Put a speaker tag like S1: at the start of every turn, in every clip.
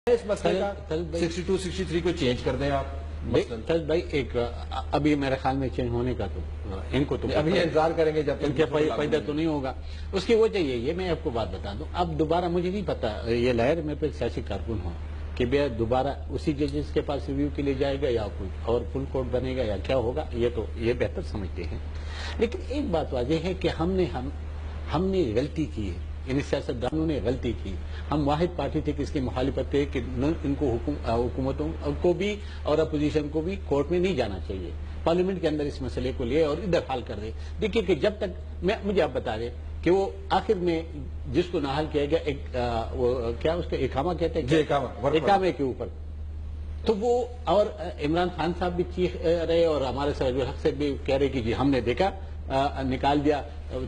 S1: اس مسئلے کا 62 63 کو چینج کر دیں آپ
S2: طلعت بھائی ایک ابھی میرے خیال میں چینج ہونے کا تو ان کو تو
S1: ابھی انتظار کریں گے جب
S2: ان کے پیدا تو نہیں ہوگا. اس کی وجہ یہی ہے, میں آپ کو بات بتا دوں, اب دوبارہ مجھے نہیں پتا یہ لہر میں پھر سیاسی کارکن ہوں کہ بھیا دوبارہ اسی ججز کے پاس ریویو کے لیے جائے گا یا کچھ اور فل کورٹ بنے گا یا کیا ہوگا, یہ بہتر سمجھتے ہیں. لیکن ایک بات واضح ہے کہ ہم نے غلطی کی ہے, ان سیاستدانوں نے غلطی کی. ہم واحد پارٹی تھے کہ اس کی مخالفت تھے کہ ان کو حکومتوں کو بھی اور اپوزیشن کو بھی کورٹ میں نہیں جانا چاہیے, پارلیمنٹ کے اندر اس مسئلے کو لے اور ادھر حل کر دے. دیکھیے کہ جب تک مجھے آپ بتا دیں کہ وہ آخر میں جس کو ناحل کیا گیا کیا اس کا اقامہ کہتے ہیں, اقامے کے اوپر, تو وہ اور عمران خان صاحب بھی چیخ رہے اور ہمارے سراج الحق سے بھی کہہ رہے کہ جی ہم نے دیکھا نکال دیا,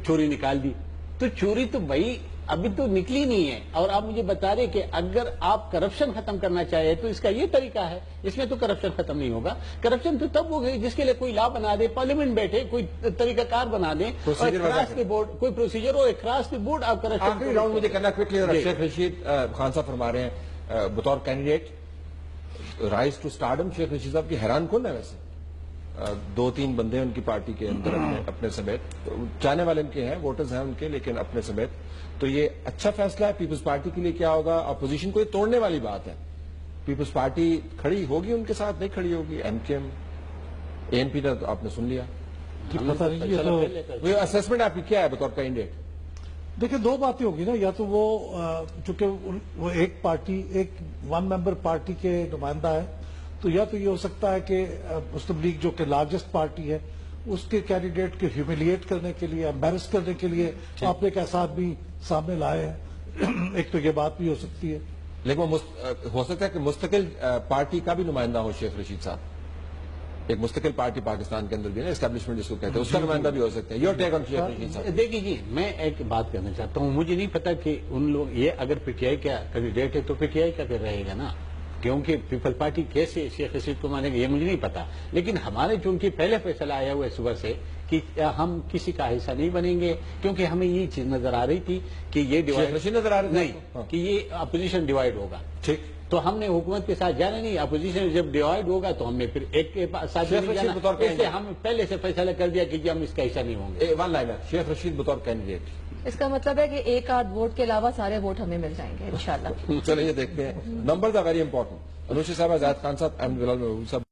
S2: چوری نکال دی. تو چوری تو بھائی ابھی تو نکلی نہیں ہے, اور آپ مجھے بتا رہے کہ اگر آپ کرپشن ختم کرنا چاہے تو اس کا یہ طریقہ ہے. اس میں تو کرپشن ختم نہیں ہوگا. کرپشن تو تب ہوگی جس کے لیے کوئی لا بنا دے, پارلیمنٹ بیٹھے کوئی طریقہ کار بنا دیں, اور اخراج کے بورڈ کوئی پروسیجر ہو, اخراج کے بورڈ آپ کرپشن.
S1: آخری راؤنڈ مجھے کرنا کوئکلی. شیخ رشید خان صاحب فرما رہے ہیں بطور candidate rise to سٹارڈم, Sheikh Rashid صاحب کی حیران کن ہے ویسے, 2-3 بندے ان کی پارٹی کے اندر اپنے سمیت, چاہنے والے ان کے ہیں, ووٹرز ہیں ان کے, لیکن اپنے سمیت. تو یہ اچھا فیصلہ ہے پیپلز پارٹی کے لیے. کیا ہوگا اپوزیشن کو یہ توڑنے والی بات ہے. پیپلز پارٹی کھڑی ہوگی ان کے ساتھ, نہیں کھڑی ہوگی. ایم کیو ایم, اے این پی کا آپ نے سن لیا. وہ اسسمنٹ آپ کی کیا ہے بطور کینڈیڈیٹ؟
S3: دیکھیں دو باتیں ہوگی نا, یا تو وہ چونکہ وہ ایک پارٹی ایک 1 ممبر پارٹی کے نمائندہ ہے, تو یا تو یہ ہو سکتا ہے کہ مسلم لیگ جو کہ لارجسٹ پارٹی ہے اس کے کینڈیڈیٹ کو ہیوملیٹ کرنے کے لیے, امبیرس کرنے کے لیے آپ نے ایک ایسا بھی سامنے لائے ہیں. ایک تو یہ بات بھی ہو سکتی ہے.
S1: لیکن ہو سکتا ہے کہ مستقل پارٹی کا بھی نمائندہ ہو شیخ رشید صاحب, ایک مستقل پارٹی پاکستان کے اندر بھی نا, اسٹیبلشمنٹ جس کو کہتے ہیں, اس کا نمائندہ بھی ہو سکتا ہے. یور ٹیک آن شیخ رشید صاحب.
S2: دیکھیے جی, میں ایک بات کرنا چاہتا ہوں, مجھے نہیں پتا کہ ان لوگ یہ اگر پی ٹی آئی کا کینڈیڈیٹ ہے تو پی ٹی آئی کا پھر رہے گا نا, کیونکہ پیپل پارٹی کیسے شیخ رشید کو مانے گا یہ مجھے نہیں پتا. لیکن ہمارے چونکہ پہلے فیصلہ آیا ہوا ہے صبح سے کہ ہم کسی کا حصہ نہیں بنیں گے, کیونکہ ہمیں یہ چیز نظر آ رہی تھی کہ یہ ڈیوائڈ
S1: نظر آ رہی
S2: نہیں کہ یہ اپوزیشن ڈیوائڈ ہوگا.
S1: ٹھیک,
S2: تو ہم نے حکومت کے ساتھ جانا نہیں, اپوزیشن جب ڈیوائڈ ہوگا تو ہم نے پھر ایک کے ساتھ نہیں جانا. ہم پہلے سے فیصلہ کر دیا کہ ہم اس کا حصہ نہیں ہوں گے.
S1: 1 لائنر شیخ رشید بطور کینڈیڈیٹ,
S4: اس کا مطلب ہے کہ ایک آدھ ووٹ کے علاوہ سارے ووٹ ہمیں مل جائیں گے انشاءاللہ.
S1: چلیں یہ دیکھتے ہیں. Numbers are very important. Anushi صاحب, آزاد خان صاحب, احمد بلال محبوب صاحب,